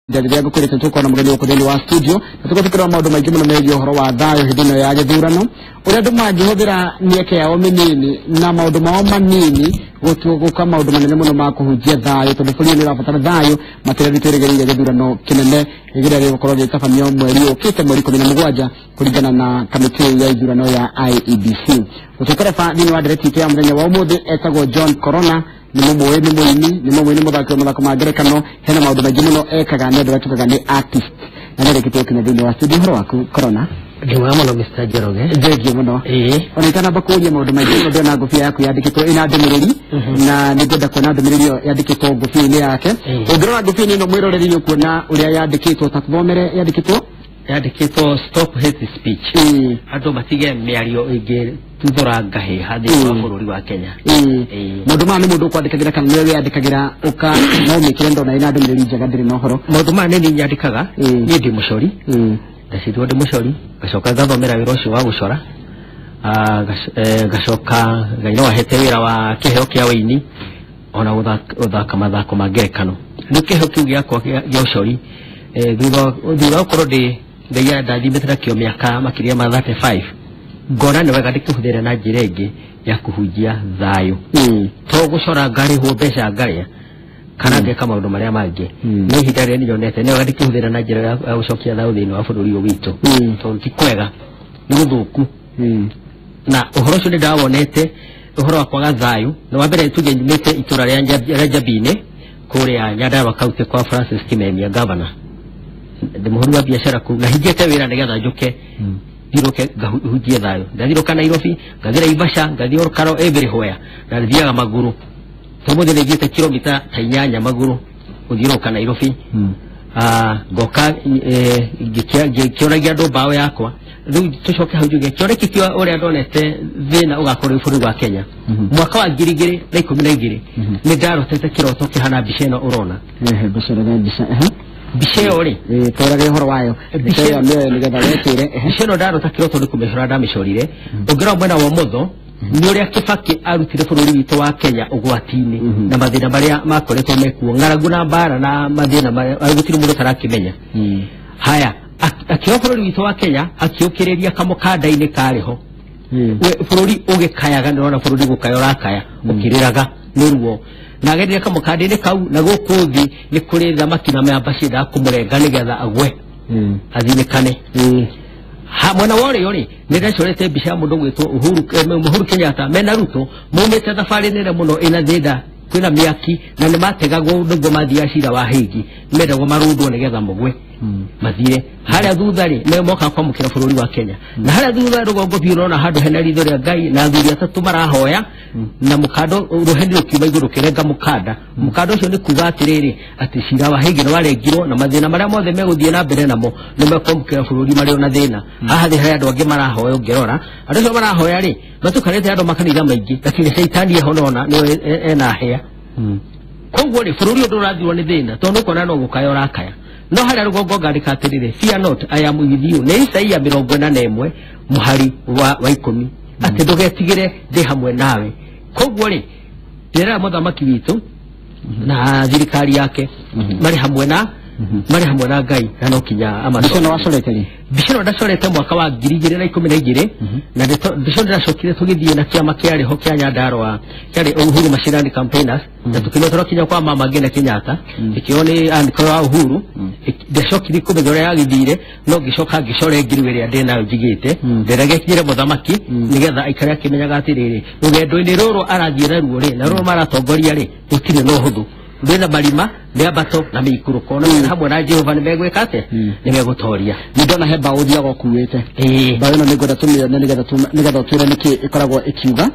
Ndagithia gukurite tuko na mugeni wako thini wa studio natuko tukira maundu maingi muno megie uhoro wa thayo hindino ya githurano uria andu mangihũthĩra mieke yao minini na maundu mao manini gutuguka maundu manene muno ma kuhunjia thayo tondu bũrũri nĩ ũrabatara thayo makĩria twĩrĩgĩrĩire gĩthurano kĩnene gĩrĩa gĩgũkorwo gĩtabanio mweri ũkĩte mweri 17 kũringana na kamĩtĩ ya ithurano ya IEBC. Gutukoreba thĩinĩ wa ndereti ya mũthenya wa ũmũthĩ etagwo John Corona ni muthaki wa mathako ma ngerekano hena maundu maingi muno ekaga nĩ andũ atukaga nĩ artist na nĩ rĩkĩtwo kinya thĩinĩ wa studio horo waku Corona ndiwa muno Mr. Njoroge thengio muno ona kana bakuria maundu maingi mũndũ na ngũbia yaku yandĩkĩtwo ina ndũmĩrĩri na nĩ ngwenda kuona ndũmĩrĩri ĩyo yandĩkĩtwo ngũbia-inĩ yake ũngĩrora ngũbia-inĩ ĩno mwĩroreri nĩ kuona ũrĩa yandĩkĩtwo takuthomere yandĩkĩtwo stop hate speech andũ matige mĩario ĩngĩ tuthora ngahe thĩinĩ wa bũrũri wa Kenya maũndũ maya nĩ mũndũ ũkwandĩkagĩra kana nĩwe wĩandĩkagĩra ũka no mĩkĩre ndona ina ndũmĩrĩri njega ndĩrĩ na ũhoro maũndũ maya nĩ niĩ nyandĩkaga niĩ ndĩ mũcori ndacirwo ndĩ mũcori ngacoka ngathomera wĩra ũcio wa gũcora ngacoka Ngai no ahete wĩra wa kĩheo kĩa wĩini ona gũthaka mathako ma ngerekano nĩ kĩheo kĩu gĩakwa gĩa ũcori thutha ũkorwo Ngai ndathimĩte nakĩo mĩaka makĩria ma 35 ngona nĩ wega ndĩkĩhũthĩre na njĩra ĩngĩ ya kũhunjia thayũ to gũcora ngarĩhwo mbeca ngarĩa kana ngeka maũndũ marĩa mangĩ nĩ ihinda rĩrĩa nyonete nĩ wega ndĩkĩhũthĩre na njĩra ya gũcokia thayũ thĩinĩ wa bũrũri ũyũ witũ tondũ ti kwega nĩ gũthũku na ũhoro ũcio nĩ ndawonete ũhoro wa kwaga thayũ na wa mbere tuge nyumĩte itũra rĩa Njambi-inĩ kũrĩa Nyandarua kaunti kwa Francis Kimemia governor ndĩmũhũri wa biacara kũu na hingĩte wĩra nĩgetha njũke thiroke ngahunjie thayũ ndathiroka Nairobi ngathira Ivasha ngathiĩ Olkaro everywhere na thiaga maguru tũmũthĩ nĩ thiĩte kilomita ta 8 maguru gũthiroka Nairobi ngoka ngĩkĩonagia andũ mbaũ yakwa rĩu tũcoke hau njuge kĩoneki ũrĩa ndonete thĩna ũgakorwo bũrũri wa Kenya mwaka wa 2012 nĩ ndarotete kĩroto kĩhana mbica ĩno ũrona mbica ĩyo rĩ tũrage ũhoro wayo mbica ĩyo nĩgetha wetĩre mbica ĩno ndarota kĩroto nĩ kũmĩcora ndamĩcorire ũngĩrora mwena wa ũmotho nĩ ũrĩa Kibaki arutire bũrũri witũ wa Kenya ũgwati-inĩ na mathĩna marĩa makoretwo mekuo ng'aragu na mbara na mathĩna marĩa gũtirĩ mũndũ tarakĩmenya haya akĩoya bũrũri witũ wa Kenya akĩũkĩrĩria kamũkanda-inĩ karĩho bũrũri ũgĩkayaga nĩ ũrona bũrũri gũkaya ũrakaya ũkĩrĩraga nĩ ruo na agendia kamũkanda-inĩ kau na gũkũ thĩ nĩ kũrĩ thamaki na mĩamba ciendaga kũmũrenga nĩgetha agwe athinĩkane mwena wa ũrĩo rĩ nĩ ndacorete mbica ya mũndũ gwĩtwo Uhuru Kenyatta mena Ruto maumĩte thabarĩ nene mũno ĩna thĩnda kwĩna mĩaki na nĩ mategagwo nĩguo mathiaga cira wa Hague mendagwo marũndwo nĩgetha mũgwe mathire harĩa thutha rĩ nĩ moka kwamũkĩra bũrũri wa Kenya na harĩa thutha rũgongo biũ ũrona handũ hena ritho rĩa Ngai na athuri atatũ marahoya na mũkando rũheni rũkiuma igũrũ kĩrenga mũkanda ũcio nĩ kuga atĩrĩrĩ atĩ cira wa Hague nĩ warengirwo na mathĩna marĩa mothe megũthiĩ na mbere namo nĩ mekwamũkĩra bũrũri marĩ ona thĩna haha thĩ harĩa andũ angĩ marahoya ũngĩrora andũ acio marahoya rĩ matukanĩte andũ makanitha maingĩ lakini Shaitani eho nona nĩwe ena hĩa koguo rĩ bũrũri ũndũ ũrathirwo nĩ thĩna tondũ ũkona no gũkaya ũrakaya no harĩa rũgongo ngandĩka atĩrĩrĩ fear not I am with you nĩ Isaia 41 mũhari wa 10 atĩ ndũgetigĩre ndĩ hamwe nawe koguo rĩ ndĩrera mũthamaki witũ na thirikari yake marĩ hamwe na Ngai na no kinya mbica ĩno wacorete rĩ mbica ĩno ndacorete mwaka wa 2012 na mbica ndĩracokire tũgĩthiĩ na kĩama kĩarĩho kĩa Nyandarua kĩarĩ Uhuru Mashinani Campaigners na tũkĩnotera kinya kwa Mama Ngina Kenyatta ikĩo nĩ andĩko wa Uhuru ndacokire kũmenya ũrĩa yagĩthire no ngĩcoka ngĩcore ngiri ĩrĩa ndĩ nayo njigĩte ndĩragekinyire mũthamaki nĩgetha aikare akĩmenyaga atĩrĩrĩ rũgendo-inĩ rũrũ arathiĩ naruo rĩ na rũrũ maratongoria rĩ gũtirĩ na ũhũthũ rwĩna marima rĩambato na mĩikũrũko na hamwe na Jehova nĩ megwĩka atĩa nĩ megũtoria nĩ ndona he mbaũ ũthiaga ũkuĩte mbaũ ĩno nĩ ngwenda tũmĩone nĩgetha ũtwĩre nĩkĩ ĩkoragwo ĩkiuga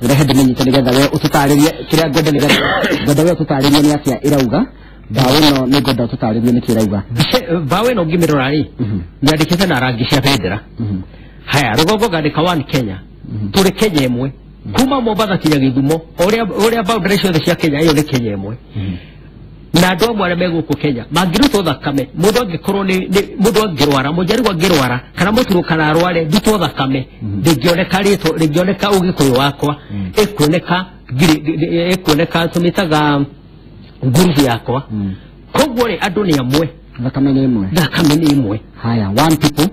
rehe ndĩmĩnyite nĩgetha we ũtũtarĩrie kĩrĩa ngwenda ngwenda we ũtũtarĩrie nĩ atĩa ĩrauga mbaũ ĩno nĩ ngwenda ũtũtarĩrie nĩkĩ ĩrauga mbaũ ĩno ngĩmĩrora rĩ nyandĩkĩte na rangi cia bendera haya rũgongo ngandĩka One Kenya tũrĩ Kenya ĩmwe kuma Mombasa kinya Gĩthumo ũrĩa boundary ciothe cia Kenya ĩyo nĩ Kenya ĩmwe na andũ amwe arĩa megũkũ Kenya mangĩrutwo thakame mũndũ angĩkorwo mũndũ angĩrwara mũnjaruo angĩrwara kana mũturũ kana arware ndutwo thakame ndĩngĩoneka ũgĩkũyũ wakwa ĩkuoneka tũmĩtaga ngurubu yakwa koguo rĩ andũ nĩ amwe thakame ni imwe haya one people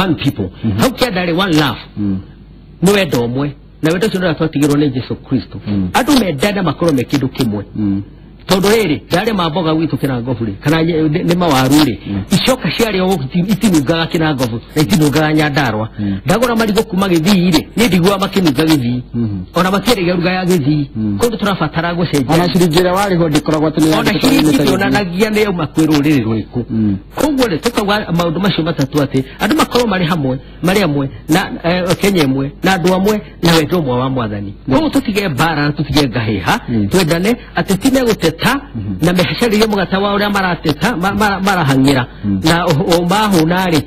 one people how can there one love no wendo omwe na wendo cio twatigirwo ni Jesu Kristo andu mendana makorwo me kindu kimwe tondu riri ndare mamboga gwitu Kinangobu ri kana ni mawaru ri icoka ciari o itinungaga Kinangobu na itinungaga Nyandarua ndagora marigo kuma Githii ri ni ndigwa makinunga Githii ona makirege ruga ya Githii kundu turabatara gucenjia ona ciringira wari ho ndikoragwo tene ona ciringira onanagia ni uma kwi ruriri rwiku koguo ri tukauga maundu macio matatu ati andu makorwo mari hamwe mari amwe na Kenya imwe na andu amwe na wendo mwe wa Mwathani koguo tutige bara tutige ngahiha twendane ati tine guteta na meheceri mugata wa uria marateta marahangira na o mahunari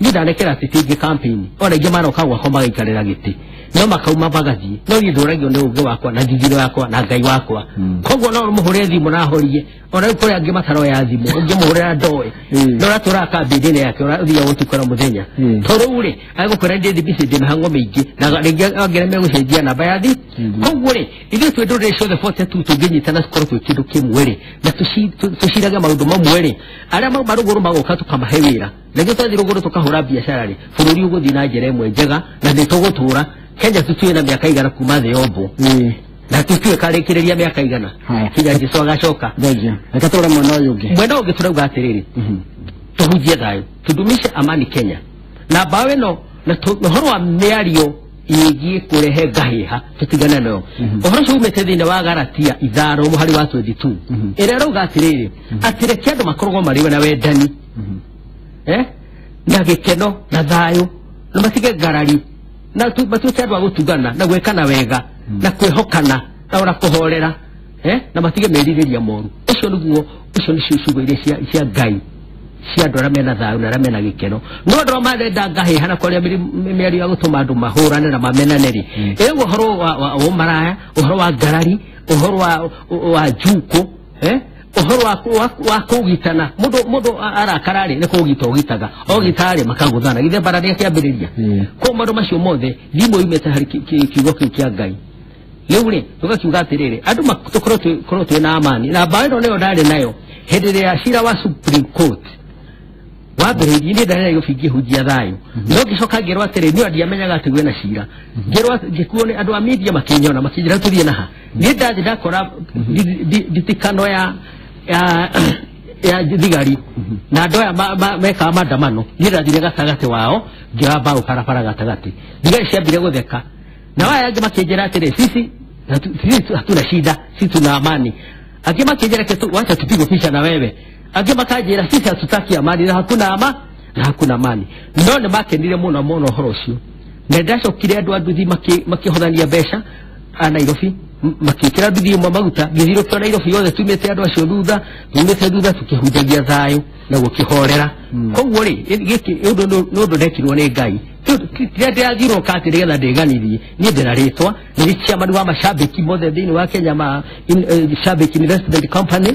ndanekera titingi campaign ona inge maroka gwakwa magaikarira giti no makauma bagathie no githuragio ni ungi wakwa na njigiro yakwa na Ngai wakwa koguo no muhure thimu nahorie ona kuri angi mataro ya thimu ungi muhure ndoe no ratura kambini yake ona thia gutukora muthenya toru ri agukora ndi thibisi ndi mahango mingi na ringi angere me gucenjia namba ya thi koguo ri ithu twedu ri cio the 42 tunginyitana skoro twi kindu kimwe ri na tuciraga maundu mamwe ri aria maruguru magoka tukamahe wira na gitathi ruguru tukahura biashara ri bururi uguthi na njere imwe njega na nitugutura Kenya tutue na miaka igana kuma the yombo na tutue karekereria miaka igana kinya Jesu agacoka reka tura mwena ugi turauga atiriri tuhujie thayo tudumishe amani Kenya na bawe no na horo wa miario igi kurehe ngahiha tutigana nayo ohoro cio umete thini wa Galatia itharo muhari wa 22 irero gatiriri atire kiandu makorwo mariwe na wendani na gikeno na thayo na matige ngarari na batuchandwa gutugana na gwekana wega na kwihokana na ora kuhorera na matige meririria moru ucio niguo ucio ni ciugo iria cia Ngai cia ndora mena thayo na ramena gikeno no ndo marenda ngahi hana kwaria miari ya gutuma andu mahurane na mamenaneri uhoro wa maraya uhoro wa ngarari uhoro wa juko uhoro wa kugitana mundu arakarari ni kugita ugitaga ogitari makaguthana githe barania kiambiriria ko mandu macio mothe thimo imete hari kiugo kia Ngai riu ri tugakiuga atiriri andu makorwo twi na amani na baado leo ndari nayo hindi ya cira wa Supreme Court wabere ni ndari yo figie hujia thayo no gicoka ngero atiri ni andi amenyaga ati gwena cira ngero ngikuone andu a media makinyona makijira tuthie naha ni ndathi ndakora ditikano ya thigari na andu aya meka maandamano ni ndathire gatagati wao ngiramba ukarabara gatagati thigari ciambire gutheka na waya angi makinjira atiri sisi hatuna shida sisi tuna amani angi makinjira ketu wacha tupige picha na wewe angi makajira sisi hatutaki amani na hakuna amani no ne makenire muno horo ucio na ndacokire andu anduthi makihothania mbeca a Nairobi makikira nduthi mo maguta githiro kwa Nairobi yothe tumete andu acio thutha tukihunjagia thayo na gukihorera koguo ri giki undu ndekirwo ni Ngai tira thiro kati rigetha ndiganithie ni ndiraritwa ni ciamani wa mashabiki mothe thini wa Kenya Shabiki Investment Company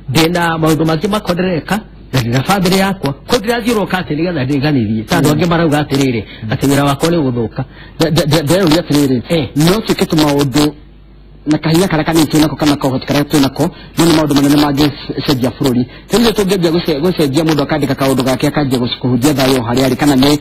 ndina maundu mangi makondereka na ndina family yakwa ko ndira thiro kati rigetha ndiganithie tandu angi marauga atiriri ati wira wakwa ni guthuka ndero atiriri no tukitu maundu na kahia karaka ni tuna ko kana ko tikara tuna ko ni maundu manene magi cenjia bururi tende tungebia gucenjia mundu akandika kaundu gake akaje gukuhujia thayo hari ari kana ni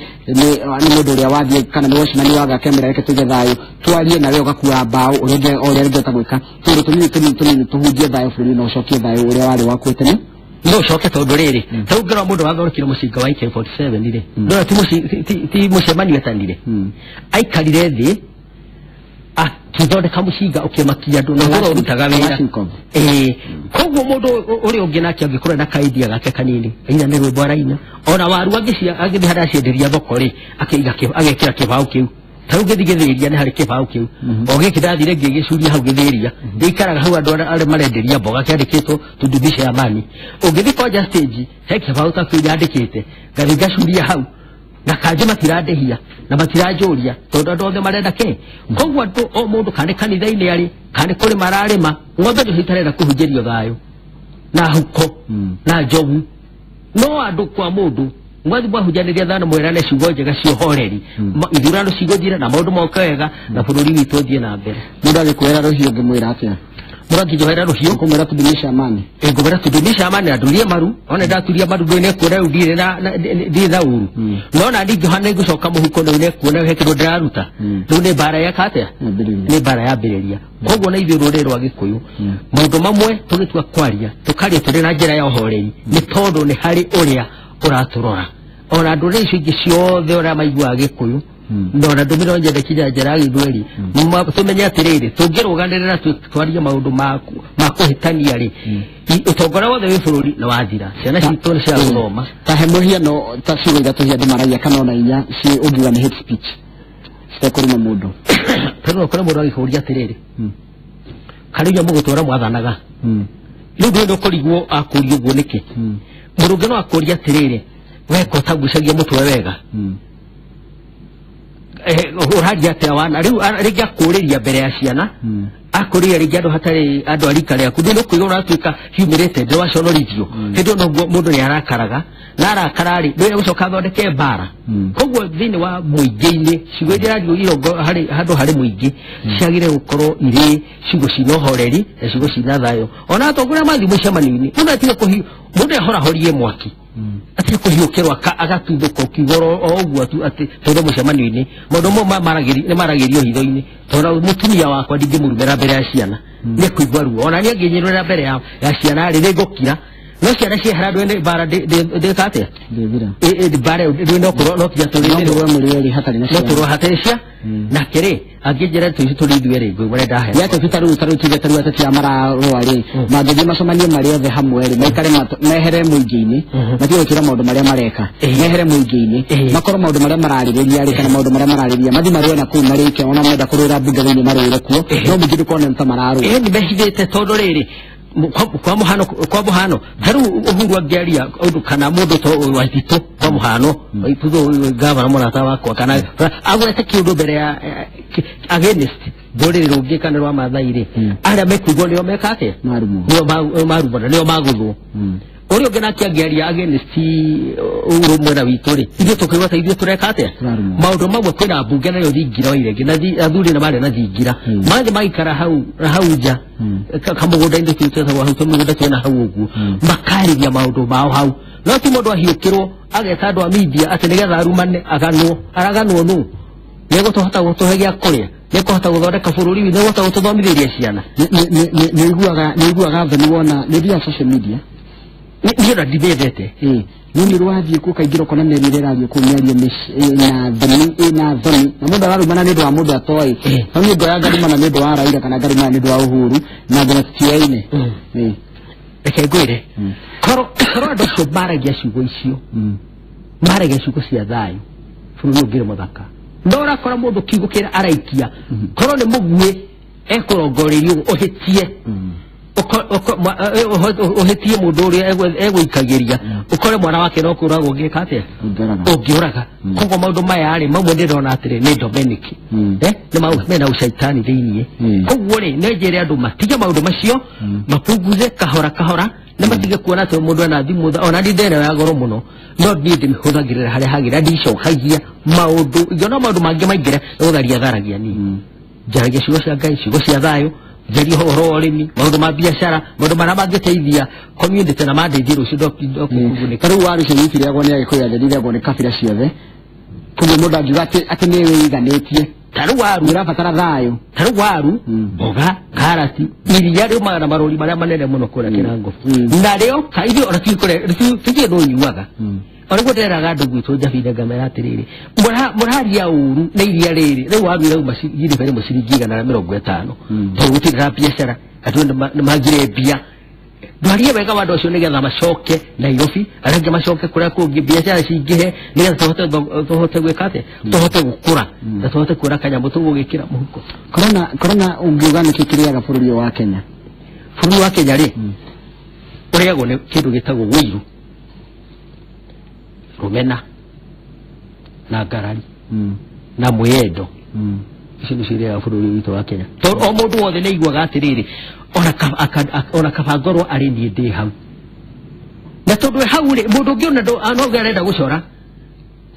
mundu uria wathie kana ni wacimani waga kemera reke tuge thayo twarie na we ugakuwa mbao uria ta gwika turi tunini tuhujia thayo bururi no cokie thayo uria wari wakwete ni no coke tondu riri taugira mundu wathorokire mucinga wa 47 riri no ti mucemani wetanire aikarire thi akithondeka mucinga ukimakia andu na horo rutaga wira koguo mundu uri ungi nake angikora na kaidia gake kanini ina ni rwimbo araina ona waru agithi hara cienderia thoko ri agekira kibao kiu tau githigithiria ni hari kibao kiu ogiki ndathire ngigicuria hau githiria ndikaraga hau andu ari marenderia mboga kiandikitwo tudumishe amani ugithi koja stage he kibao ta kiu yandikite ngacuria hau na kaje matirandehia na matirajuria tondu andu othe marenda ke koguo andu o mundu kane kanitha-ini ari kane kuri mararima ng'ombe ndio itarenda kuhunjirio thayo na huko na njogu no andu kwa mundu mwathi bahunjaniria thano mwerane ciugo njega ciohoreri ithurano ciguthira na maundu moke wega na bururi witu thie na mbere mundu agikwera ruhio ngimwira atia Murangi Johera Ruhio kumera tudumisha amani ngomera tudumisha amani adulie maru ona ndaturia maru ndone kuona udire na uru nona ndi Johana gucoka muhuko ndone kuona hekiro ndiraruta ndone bara ya katea ni bara ya bereria koguo na ithuĩ rũrĩrĩ rwa Gĩkũyũ maũndũ mamwe tũgĩtua kwaria tũkaria tũrĩ na njĩra ya ũhoreri nĩ tondũ nĩ harĩ ũrĩa ũratũrora ona ndũrĩrĩ icio ingĩ ciothe ũrĩa maiguaga Gĩkũyũ ndona ndũmĩrĩro njendekithia njĩra ya Gĩthweri tũmenye atĩrĩrĩ tũngĩrũganĩrĩra twarie maũndũ ma kũhĩtania rĩ ũtongoria wothe wĩ bũrũri na wathira ciana citũ nĩ cia gũthoma tahe mũhiano ta ciugo ithatũ cia andũ maragia kana ona inya ci ũngiuga nĩ hate speech citakũruma mũndũ tondũ ũkore mũndũ agĩkũria atĩrĩrĩ karĩ inyuĩ mũgũtũra mwathanaga rĩu ndũrenda kũrigwo akũria ũguo nĩkĩ mũndũ ũngĩ no akũria atĩrĩrĩ we kotagucagia mũtwe wega ũraria atĩa wana rĩu rĩngĩ akũrĩria mbere ya ciana akũrĩria rĩngĩ andũ hatarĩ andũ arika rĩaku ndũrĩ kũigua ũratuĩka humiliated waconorithio hĩndĩ ĩno mũndũ nĩ arakaraga na arakararĩ ndũrĩ gũcoka athondeke mbara koguo thĩinĩ wa mũingĩ-inĩ ciugo iria radio irongo handũ harĩ mũingĩ ciagĩrĩire gũkorwo irĩ ciugo cina ũhoreri na ciugo cina thayũ ona atongoria mathiĩ mũcemanio-inĩ mũndũ atige mũndũ ahorahorie mwaki atige kũhiũkĩrwo agatuthũka ũkiuga o ũguo atĩ tondũ mũcemanio-inĩ maũndũ mo nĩ maragĩrio hitho-inĩ tondũ mũtumia wakwa ndingĩmũrumĩra mbere ya ciana nĩ kũigua ruo ona niĩ angĩnyĩrĩra mbere ya ciana rĩ nĩngũkira no ciana ciehera ndwene bara ndĩka atĩa bara ndwĩnokorwo no tiga tũrĩrĩ hatarĩ cia na kĩrĩ angĩnjĩra tũici tũrĩ ithuĩ rĩ ngũi marĩa ndahe yate tutaru tuge taru atatia mararũa rĩ mangĩthiĩ macemanie marĩ othe hamwe rĩ maikare mehere mũingĩ-inĩ matige gwĩkĩra maũndũ marĩa mareka mehere mũingĩ-inĩ makorwo maũndũ marĩa mararĩrĩria rĩ kana maũndũ marĩa mararĩrĩria mathiĩ marĩ ona kũu marĩke ona menda kũrũĩra mbunge thĩinĩ marũĩre kuo no mũingĩ ndũkona ta mararũa nĩ mehithĩte tondũ rĩrĩ kwa muhano taru Uhuru angĩaria ũndũ kana mũndũ to Waititũ kwa muhano Waititũ gavana mũrata wakwa kana agwete kĩũndũ mbere ya against ndũrĩrĩ rũngĩ kana rwa Maathai rĩ arĩa mekuigwo nĩo meka atĩa marumana nĩo magũthwo ũrĩa ũngĩ nake angĩaria against ũrũmwe na witũ rĩ ithuĩ tũkĩigua ta ithuĩ tũreka atĩa maũndũ mamwe kwĩna mbunge nayo thingira oire na athuri nĩ marĩ na thingira mathiĩ magaikara hau nja kamũgũnda-inĩ twĩtagwo hau tũmĩgũnda twĩna hau ũguo makarĩria maũndũ mao hau no ti mũndũ ahiũkĩrwo ageta andũ a media atĩ nĩgetha arumane araganwo nũ nĩegũtũhota gũtũhe gĩa kũrĩa nĩekũhota gũthondeka bũrũri witũ nĩekũhota gũtũthomithĩria ciana nĩiguaga thoni wona nĩthiaga social media niĩ ona ndimĩendete nini rwathiĩ kuo kaingĩ ũkona mĩario ĩrathiĩ kũu mĩario na thoni na mũndũ ararumana nĩ ũndũ wa mũndũ atoĩ no nĩ ũndũ ya ngarumana nĩ ũndũ wa Raila kana ngarumana nĩ ũndũ wa Uhuru na ngina tutiaine reke ngwĩre korwo andũ acio maragia ciugo icio maragia ciugo cia thayũ bũrũri ũngĩrĩ mũthaka no ũrakora mũndũ kiugo kĩrĩa araikia korwo nĩ mũguĩ ekũrongorerio ũhĩtie ũhĩtie mũndũ ũrĩa egũikagĩria ũkore mwana wake no kũragwo ũngĩka atĩa ũngĩũraga koguo maũndũ maya rĩ mamwe ndĩrona atĩrĩ nĩ Dominic mena ũcaitani thĩiniĩ koguo rĩ nĩ njĩre andũ matige maũndũ macio mapunguze kahora kahora na matige kuona atĩ mũndũ ena thimũ ona ndi ndene ya goro mũno no niĩ ndĩmĩhũthagĩrĩra harĩa hagĩra ndicokagia maũndũ ingĩona maũndũ mangĩ maingĩre gũtharia tharagia niĩ njaragia ciugo cia Ngai ciugo cia thayũ njari ũhoro wa ũrĩmi maũndũ ma biacara maũndũ marĩa mangĩteithia community na mandeithie rũciũ ndokunĩka rĩu waru cio nyitĩrĩagwo nĩ Agĩkũyũ athĩrĩragwo nĩ kabira ciothe koguo mũndũ angiuga atĩ nĩ wĩiganĩtie tarĩu waru ũrabatara thayũ tarĩu waru mboga karati iria rĩumaga na marũri marĩa manene mũno kũrĩa Kĩrango narĩo kaithĩ ona tikie ndũ nyuaga Orego nderaga andũ gwitũ Njabinda ngamera atĩrĩrĩ mũraria ũru na iria rĩrĩ rĩu waru irauma yiribere mũciringi 150 tondũ gũtirĩ biacara andũ nĩ magire mbia ndwarie wega wa andũ acio nĩgetha macoke Nairobi arĩa macoke kũrĩa kũngĩ biacara cingĩhe nĩgetha tũhote gwĩka atĩa tũhote gũkũra na tũhote kuona kanyamũ tũgũgĩkĩra mũhuko korona ũngiuga nĩkĩ kĩrĩaga bũrũri wa Kenya rĩ ũrĩagwo nĩ kĩndũ gĩtagwo wũiru Rumena na ngarari na mwendo icio nĩ cirĩaga bũrũri witũ wa Kenya tondũ o mũndũ wothe nĩ aiguaga atĩrĩrĩ ona kaba ngorwo arĩ niĩ ndĩ hau na tondũ hau rĩ mũndũ ũngĩ ona no arenda gũcora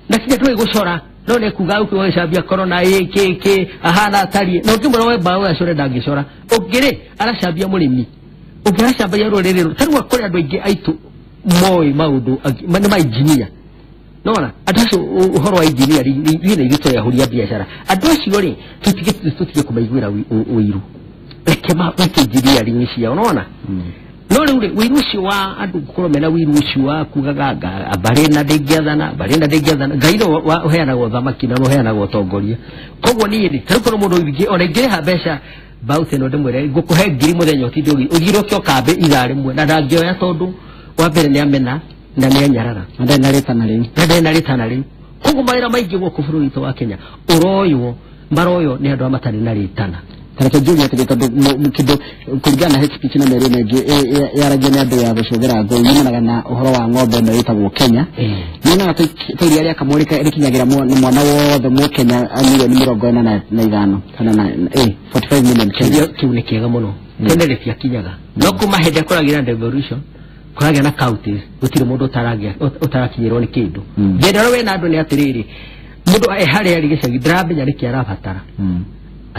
na kinya ndũĩ gũcora none kuga uko weshabia corona ke ahana atari no kimura we bawe ashore ndangishora ogere arashabia murimi ogera shabia rorerero tari wakore andu ingi aitu moi maudu mane ma engineer nona ataso uhoro wa engineer yine gito ya huria biashara adoshi ori tutige kumaigwira uiru ekema engineer ringishi ya unaona none ule wirushi wa andu kukomena wirushi wa kugagaga abarena degiathana gairo wa heana go thamaki na heana go tongoria koguo ni ndi tariko mundu wingi ona ingire ha besha baute no ndemwere gukuhe ngiri muthenya utindi ugiro kyo kambe ithare mwe na ndangioya tondu wa mbere ni amena na ni anyarara ndena ritana ri koguo maira maingi goku buru wito wa Kenya uroyo maroyo ni andu amatari na ritana Kareke Julia tegeka mukido kurigana HPC na mere nege yaragene ado ya bashogera go yimana na uhoro wa ngombe no yitagwo Kenya nina tayiri yari akamurika erikinyagira mwana wothe mu Kenya amilioni 45 kana na 45 million Kenya kiunekega muno kendele pia kinyaga no kuma hede koragira devolution koragira na counties gutire mundu utarakinyirwo ni kindu gedero we na andu ni atiriri mundu hare yari gicagi ndramenya niki arabatara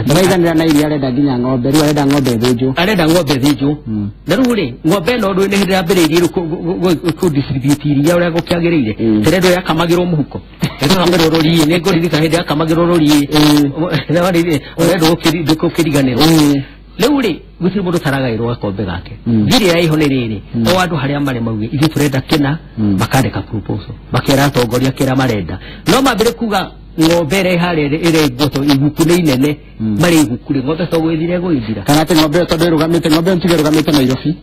Ndaiganira na iria arenda nginya ng'ombe riu arenda ng'ombe thijo na ruri ng'ombe no ndu ni hindi ambiririe ku distribute iria uria gukiagirire teredo yakamagirwo muhuko yakamagirwo rori ni ngorithika hindi yakamagirwo rori na wari uredo gukiriganirwo ruri gutire mundu taragairwo akombe gake ngiri ya iho ni riri o andu haria mari mauge ithi turenda kina makandika proposal makera atongoria kira marenda no mambire kuga ng'ombe harere ire goto igukune inene mari igukure ng'ombe to gwithire gwithira kana te ng'ombe to nderugamite ng'ombe ntige rugamite Nairobi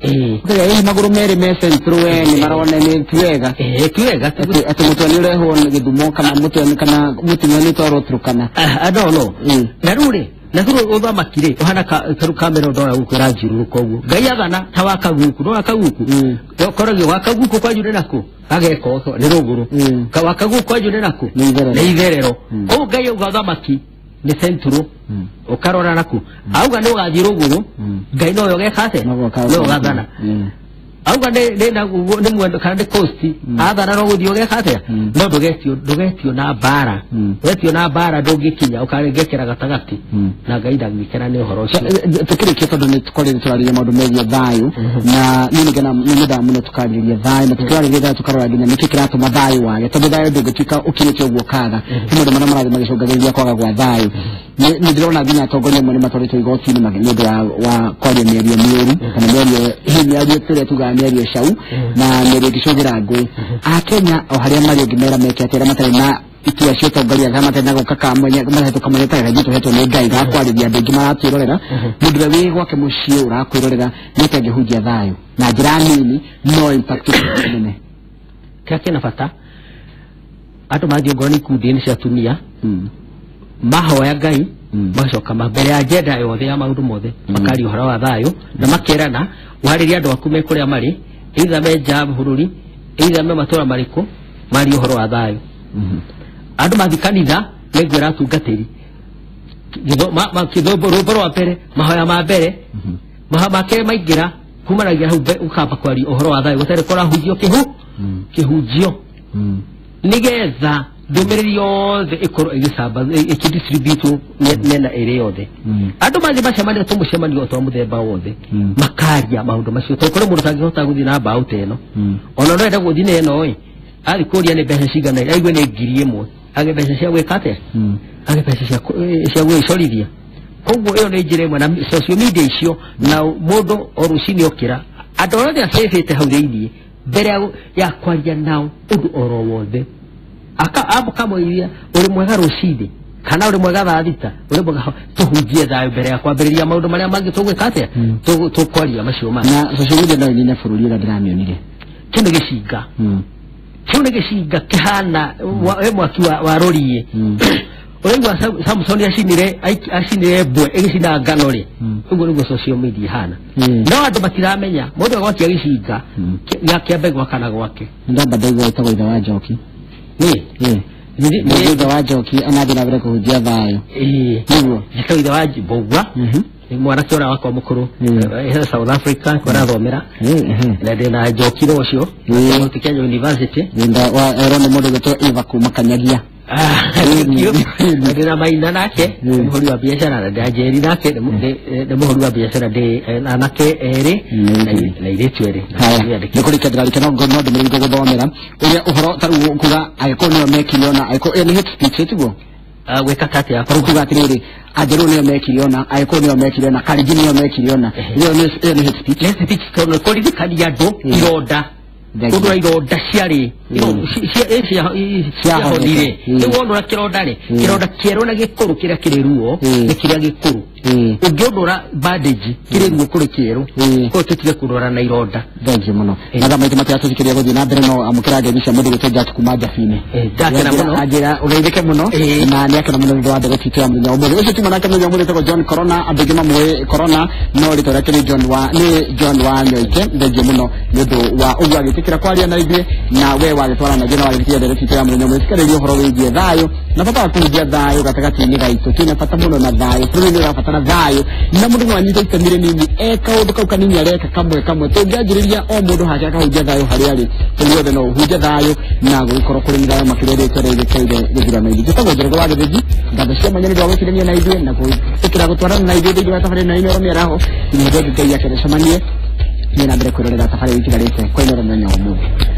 ya maguru mere mesen truwe ni marone ni twega ati mutoni ureho ni Githumo kana mutoni kana mutini toro trukana no narure nakuru oba makire ohana karu kamera ndora gukora njiru koguo gaiagana tawakaguku no akaguku yokorage wakaguku kwa jure nako ageko ni ruguru kawakaguku kwa jure nako ni itherero o gayo gathamaki ni centro ukarora nako auga ni ugathi ruguru gai no yogekate no gathana auga ni mwendo kandi costi athana no guthio gekate no dogetio na bara ndogikinya ukarengekera gatagati na gaida ngikera ni horo cio tukiri kitondo ni tukore turaria maundu megie thayu na nini gana muda muno tukariria thayu na tukariria thayu tukarora nginya niki kiratuma thayu wage tondu thayu ndungituika ukirite uguo kaga mundu mana marathi magicungagiriria kwaga gwa thayu ni ndirona nginya atongoria mwe ni matwarite igoti-ini nĩũndũ wa kwaria mĩario mĩũru kana mĩario tũrĩa tugaga mĩario cau na mĩario ĩngĩcũngĩra ngũĩ Akenya o harĩa marĩ ngĩmera meke atĩ arĩa matarĩ na itua cia ũtongoria kana matarĩ na gũka kamwenya mahetũka magetagĩra gitũ hetwo nĩ Ngai gakwarĩria andũ aingĩ maratwĩrorera mũndũ ũrĩa wĩ gwake mũciĩ ũrakwĩrorera nĩke angĩhunjia thayũ na njĩra nini no impact nene kĩrĩa kĩna bata andũ mathiĩ ngorani ikundi-inĩ cia atumia mahoya Ngai macoka mbere ya agenda yothe ya maundu mothe makari uhoro wa thayu na makerana wariria andu aku me kuria mari either me nja bururi either me matura mariku mari uhoro wa thayu andu mathikanitha negwira atungatiri kithoboro wa mbere mahoya ma mbere make maingira kumaragia hau ukamba kwari uhoro wa thayu gutari kora hujio kihujio nigetha ndumiriri yothe ikoro igisamba ikidistribute nena ere yothe andu mathi bacemania tumucemanio twa muthemba wothe makaria maundu macio tokore mundu tangihota guthi na mbao teno ona no enda guthi neno ari kuria ni mbeca cigana aigwe ni ngiri imwe age mbeca cia gwikate age mbeca cia gwicorithia koguo iyo ni njira imwe na social media icio na mundu orucini okira andu othe acebete hau thiini mbere ya kwaria nao undu oro wothe abuka moiria uri mwega rucidi kana uri mwega thita uri mwega tuhujie thayu mbere ya kwambiriria maundu maria mangi tugwikate tukwaria macio ma na social media no ine bururi ira ndiramionire kindu gishinga kihana mwaki wa rorie urengwa Samson acinire bwe igicinda ngano ri uguo niguo social media hana no andu matiramenya mundu agwatia gishinga giakiambe gwakana gwake ndamba ndaigo itagwo itha wa Njoki ni itha wa Njoki anathi na vile kuhujia thayu niguo jika itha wa Mbogwa mwana kiora wako mukuru South Africa kora thomera na ndina Njoki rocio Kenya University nda wa erone mundu gitwa Eva kuma Kanyagia ndina maina nake muhuri wa biashara na ndajeri nake nĩ muhuri wa biashara ndĩ anake erĩ na airĩtu erĩ. Nĩ kũrĩkĩra no ndũmĩrĩri gũthomera ũrĩa ũhoro tarĩu kuga angĩkorwo nĩo mekire ona angĩkorwo nĩ hate speech tiguo gwĩka kati ya kuga atĩrĩrĩ anjĩrũ nĩo mekire ona angĩkorwo nĩo mekire ona Karingi nĩo mekire ona ĩyo nĩ hate speech. Hate speech tondũ kũririkania andũ ironda Kudu ironda ciarĩ ciahonire rĩu wonora kĩronda rĩ kĩronda kĩerũ na gĩkũrũ kĩrĩa kĩrĩ ruo nĩ kĩrĩa gĩkũrũ ũngĩũndũra bandage kĩrĩ ruo kũrĩ kĩerũ kũrĩ tũtige kũrora na ironda. Thengiũ mũno mathaa maitũ matiracũthĩkĩria gũthiĩ na mbere no amũkĩra ngeithi cia mũndũ gĩtũ Jack kuma Njabine ndakena mũno anjĩra ũgeithĩke mũno na nĩakena mũno thutha wa ndege citũ ya mũthenya ũmũthĩ ũcio tuma nake mũthenya ũmũthĩ tagwo John Corona andũ aingĩ mamũĩ Corona no rĩtwa rĩake nĩ John wa Nyoike. Thengiũ mũno nĩ ũndũ wa ũguo agĩtĩkĩra kwaria na ithuĩ na we wagĩtwara na ngĩna wagĩtĩkĩra ndege citũ ya mũthenya ũmũthĩ cikarĩria ũhoro wĩgiĩ thayũ na bata wa kũhunjia thayũ gatagatĩ-inĩ gaitũ twĩna bata mũno na thayũ bũrũri nĩ ũrabatara thayũ na mũndũ no anyite itemi rĩnini kaũndũ kau kanini areka kamwe tũngĩanjĩrĩria o mũndũ hake akahunjia thayũ harĩa arĩ bũrũri wothe no ũhunjie thayũ na gũgĩkorwo kũrĩ thayũ makĩria rĩtwa rĩgĩteire gĩthurano gĩkĩ gĩtagwo Njoroge wa Gĩthĩnji. Ngatho cia mwanya nĩ ũndũ wa gwĩkirania na ithuĩ na gwĩtĩkĩra gũtwarana na ithuĩ thĩinĩ wa thabarĩ ĩno ya Inooro Mĩaraho. Nĩ hĩndĩ ĩngĩ Ngai akĩrĩcemanie niĩ na mbere kwĩrorera thabarĩ ĩtigarĩte kwa Inooro mũthenya ũmũthĩ.